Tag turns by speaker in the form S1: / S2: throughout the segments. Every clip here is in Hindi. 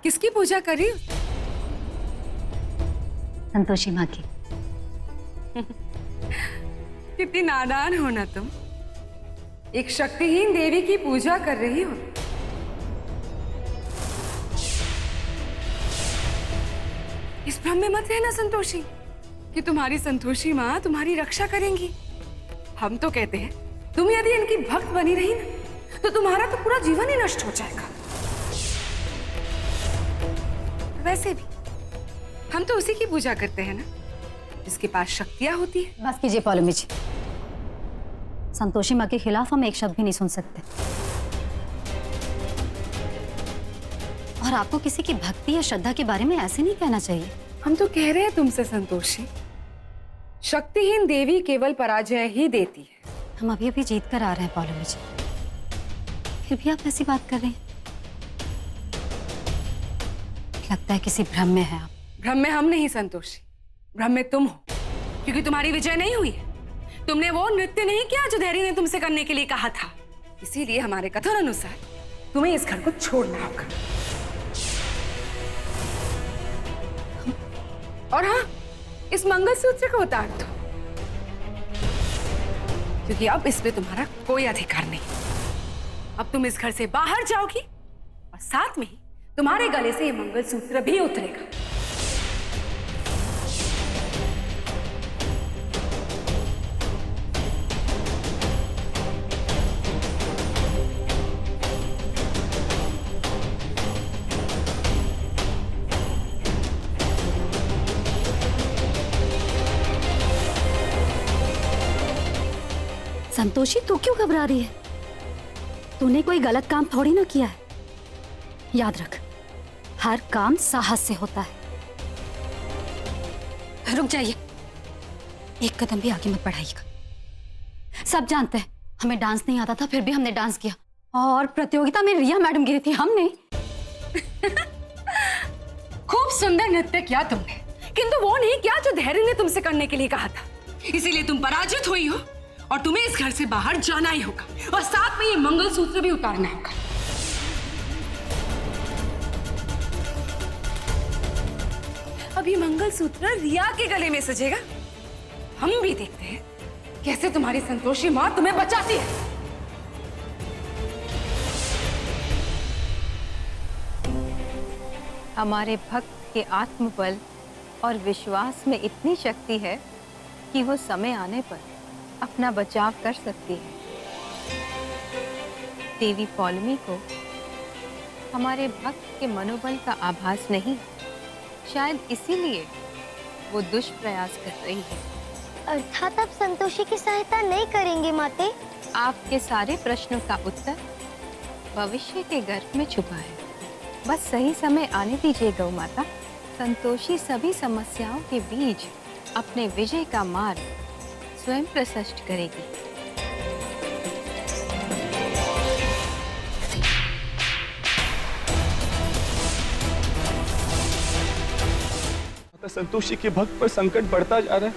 S1: किसकी पूजा कर रही हो?
S2: संतोषी माँ की।
S1: कितनी नादान हो ना तुम। एक शक्तिहीन देवी की पूजा कर रही हो। इस भ्रम में मत रहना संतोषी कि तुम्हारी संतोषी माँ तुम्हारी रक्षा करेंगी। हम तो कहते हैं तुम यदि इनकी भक्त बनी रही ना तो तुम्हारा तो पूरा जीवन ही नष्ट हो जाएगा। वैसे भी हम तो उसी की पूजा करते हैं ना जिसके पास शक्तियां होती है।
S2: बस कीजिए पौलमी जी, संतोषी माँ के खिलाफ हम एक शब्द भी नहीं सुन सकते। और आपको किसी की भक्ति या श्रद्धा के बारे में ऐसे नहीं कहना चाहिए।
S1: हम तो कह रहे हैं तुमसे संतोषी, शक्तिहीन देवी केवल पराजय ही देती है।
S2: हम अभी अभी जीत कर आ रहे हैं पौलमी जी, फिर भी आप ऐसी बात कर रहे हैं। लगता है किसी भ्रम में है आप।
S1: भ्रम में हम नहीं संतोषी, भ्रम में तुम हो, क्योंकि तुम्हारी विजय नहीं हुई है। तुमने वो नृत्य नहीं किया जो धैर्य ने तुमसे करने के लिए कहा था। इसीलिए हमारे कथन अनुसार तुम्हें इस घर को छोड़ना होगा। और हाँ, इस मंगलसूत्र को उतार दो, क्योंकि अब इस पे तुम्हारा कोई अधिकार नहीं। अब तुम इस घर से बाहर जाओगी और साथ में ही तुम्हारे गले से ये मंगलसूत्र भी उतरेगा।
S2: संतोषी तू क्यों घबरा रही है? तूने कोई गलत काम थोड़ी ना किया है। याद रख, हर काम साहस से होता है। रुक जाइए, एक कदम भी आगे मत बढ़ाइएगा। सब जानते हैं हमें डांस नहीं आता था, फिर भी हमने डांस किया। और प्रतियोगिता में रिया मैडम गिरी थी, हम नहीं।
S1: खूब सुंदर नृत्य किया तुमने, किंतु वो नहीं किया जो धैर्य ने तुमसे करने के लिए कहा था। इसीलिए तुम पराजित हुई हो और तुम्हें इस घर से बाहर जाना ही होगा और साथ में ये मंगलसूत्र भी उतारना होगा। अब ये मंगलसूत्र रिया के गले में सजेगा। हम भी देखते हैं कैसे तुम्हारी संतोषी माँ तुम्हें बचाती है।
S3: हमारे भक्त के आत्मबल और विश्वास में इतनी शक्ति है कि वो समय आने पर अपना बचाव कर सकती है। देवी पौलमी को हमारे भक्त के मनोबल का आभास नहीं, शायद इसीलिए वो दुष्प्रयास कर रही है।
S4: अर्थात आप संतोषी की सहायता नहीं करेंगे माते?
S3: आपके सारे प्रश्नों का उत्तर भविष्य के गर्भ में छुपा है। बस सही समय आने दीजिए गौ माता। संतोषी सभी समस्याओं के बीच अपने विजय का मार्ग स्वयं प्रशस्त करेगी।
S5: संतोषी के भक्त पर संकट बढ़ता जा रहा है।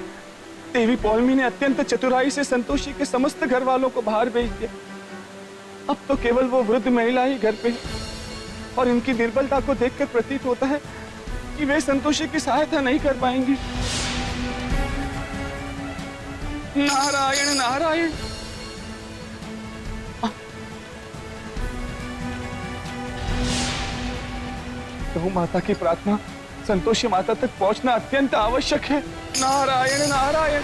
S5: देवी पौलमी ने अत्यंत चतुराई से संतोषी के समस्त घर वालों को बाहर भेज दिया। अब तो केवल वो वृद्ध महिला ही घर पे है और इनकी निर्बलता को देखकर प्रतीत होता है कि वे संतोषी की सहायता नहीं कर पाएंगी। नारायण नारायण। गौ माता की प्रार्थना संतोषी माता तक पहुंचना अत्यंत आवश्यक है। नारायण नारायण।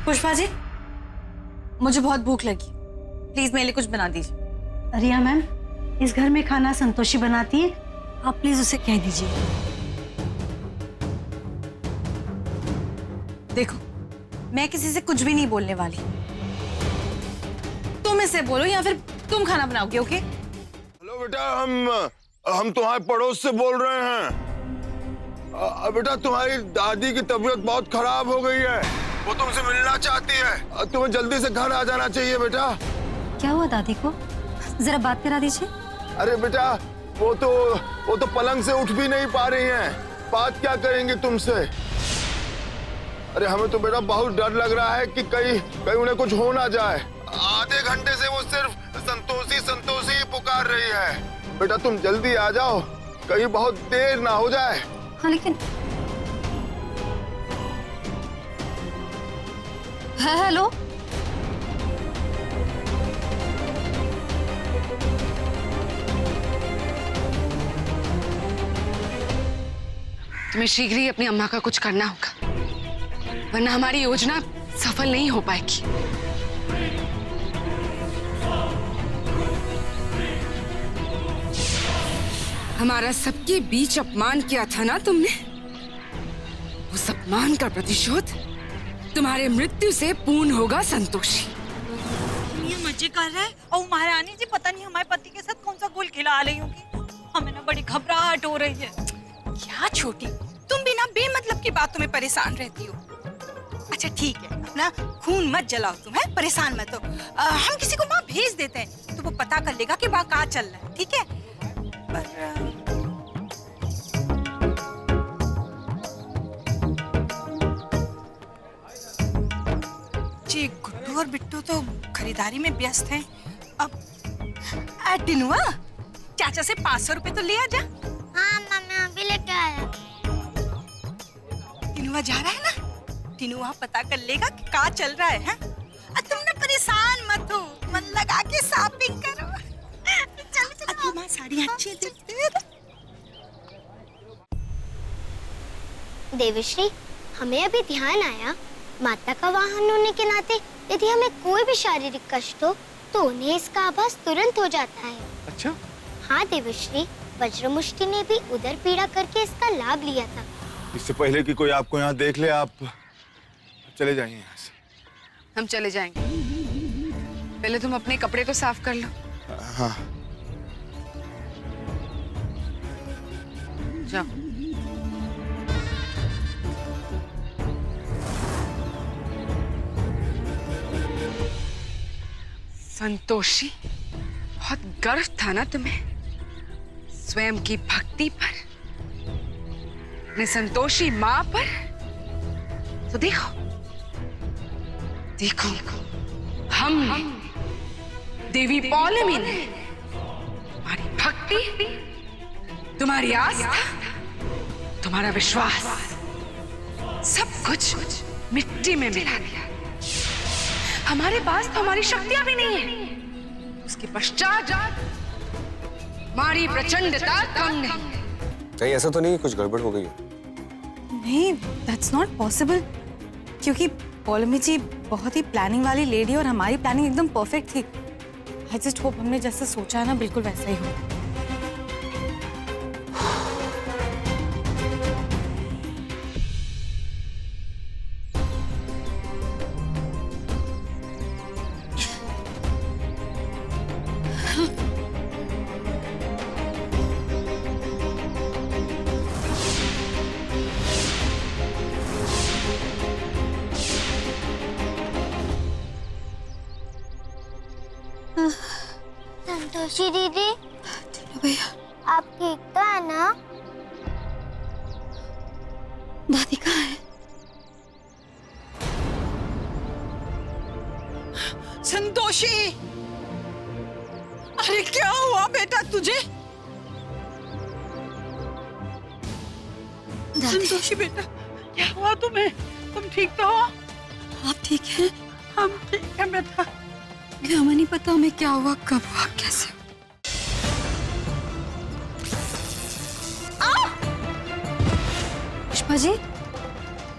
S6: पुष्पा जी, मुझे बहुत भूख लगी, प्लीज मेरे लिए कुछ बना दीजिए।
S7: रिया मैम, इस घर में खाना संतोषी बनाती है, आप प्लीज उसे कह दीजिए।
S6: देखो, मैं किसी से कुछ भी नहीं बोलने वाली। तुम इसे बोलो या फिर तुम खाना बनाओगे, ओके?
S8: हेलो बेटा, हम तुम्हारे पड़ोस से बोल रहे हैं। बेटा, तुम्हारी दादी की तबीयत बहुत खराब हो गई है, वो तुमसे मिलना चाहती है। तुम्हें जल्दी से घर आ जाना चाहिए बेटा।
S2: क्या हुआ दादी को? जरा बात करा दीजिए।
S8: अरे बेटा, वो तो पलंग से उठ भी नहीं पा रही हैं। बात क्या करेंगे तुमसे? अरे हमें तो बेटा बहुत डर लग रहा है कि कहीं उन्हें कुछ हो ना जाए। आधे घंटे से वो सिर्फ संतोषी संतोषी ही पुकार रही है। बेटा तुम जल्दी आ जाओ, कहीं बहुत देर ना हो जाए।
S2: हाँ लेकिन हेलो,
S1: तुम्हें शीघ्र ही अपनी अम्मा का कुछ करना होगा, वरना हमारी योजना सफल नहीं हो पाएगी। हमारा सबके बीच अपमान किया था ना तुमने, उस अपमान का प्रतिशोध तुम्हारे मृत्यु से पूर्ण होगा संतोषी।
S7: ये मजे कर रहा है और महारानी जी पता नहीं हमारे पति के साथ कौन सा गोल खिला रही होगी। हमें ना बड़ी घबराहट हो रही है।
S9: क्या छोटी, तुम भी ना बेमतलब की बातों में परेशान रहती हो। अच्छा ठीक है, अपना खून मत जलाओ तुम, है परेशान मत हो। हम किसी को वहाँ भेज देते हैं तो वो पता कर लेगा कि वहाँ क्या चल रहा है, ठीक है? पर जी गुड्डू और बिट्टू तो खरीदारी में व्यस्त हैं। अब टिनुआ, चाचा से 500 रुपए तो ले आ जा।
S4: हाँ मम्मी अभी लेके आया।
S9: टिनुआ जा रहा है ना, टिनुआ पता कर लेगा कि क्या चल रहा है, हैं? तुम ना परेशान मत हो, मन लगा के शॉपिंग करो। चलो चलो, तुम्हारी साड़ी अच्छी है।
S4: देवश्री, हमें अभी ध्यान आया, माता का वाहन होने के नाते यदि हमें कोई भी शारीरिक कष्ट हो तो उन्हें इसका आभास तुरंत हो जाता है।
S5: अच्छा?
S4: हाँ देवश्री, वज्रमुष्टि ने भी उदर पीड़ा करके इसका लाभ लिया था।
S8: इससे पहले कि कोई आपको यहाँ देख ले, आप चले जाइए यहाँ से।
S1: हम चले जाएंगे, पहले तुम अपने कपड़े तो साफ कर लो।
S8: हाँ।
S1: जाओ। संतोषी, बहुत गर्व था ना तुम्हें स्वयं की भक्ति पर, अपने संतोषी माँ पर। तो देखो देखो, हम देवी पौलमी ने तुम्हारी भक्ति, तुम्हारी आस्था, तुम्हारा विश्वास सब कुछ मिट्टी में मिला दिया। हमारे पास तो हमारी शक्तियां भी नहीं है, उसके पश्चात हमारी प्रचंडता कम नहीं।
S10: कहीं ऐसा तो नहीं कुछ गड़बड़ हो गई है?
S6: नहीं, दैट्स नॉट पॉसिबल, क्योंकि पौलमी जी बहुत ही प्लानिंग वाली लेडी और हमारी प्लानिंग एकदम परफेक्ट थी। आई जस्ट होप हमने जैसे सोचा है ना बिल्कुल वैसा ही हो।
S4: संतोषी दीदी,
S2: भैया,
S4: आप ठीक तो है ना?
S2: दादी कहाँ है?
S9: संतोषी, अरे क्या हुआ बेटा तुझे? संतोषी बेटा, क्या हुआ तुम्हें? तुम ठीक तो हो?
S2: आप ठीक हैं?
S9: हम ठीक है बेटा।
S2: हमें नहीं पता हमें क्या हुआ, कब हुआ, कैसे। पुष्पा जी,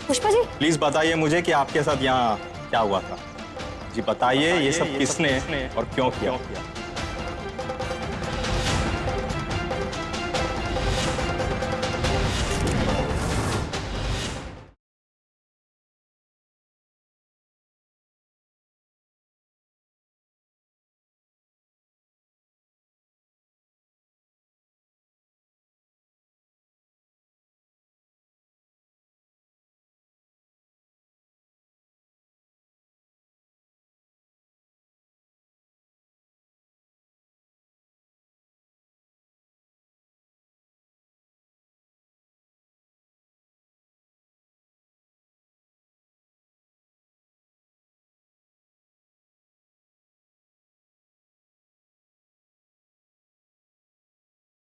S2: पुष्पा जी,
S10: प्लीज बताइए मुझे कि आपके साथ यहाँ क्या हुआ था। जी बताइए, ये सब किसने और क्यों किया?